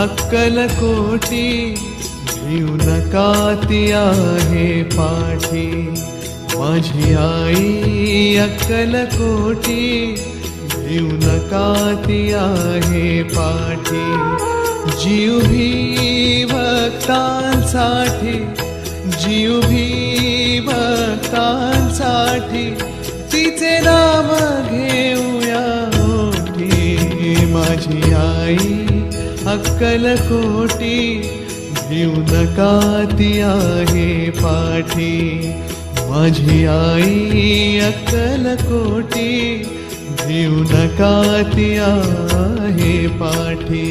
अक्कलकोटी भिऊ नका ती आहे पाठी। माझी आई अक्कलकोटी भिऊ नका ती आहे पाठी। जीव भी भक्तांसाठी, जीव भी भक्तांसाठी तिचे नाम घेऊया ओठी। माझी आई अक्कलकोटी भिऊ नका ती आहे पाठी। माझी आई अक्कलकोटी भिऊ नका ती आहे पाठी।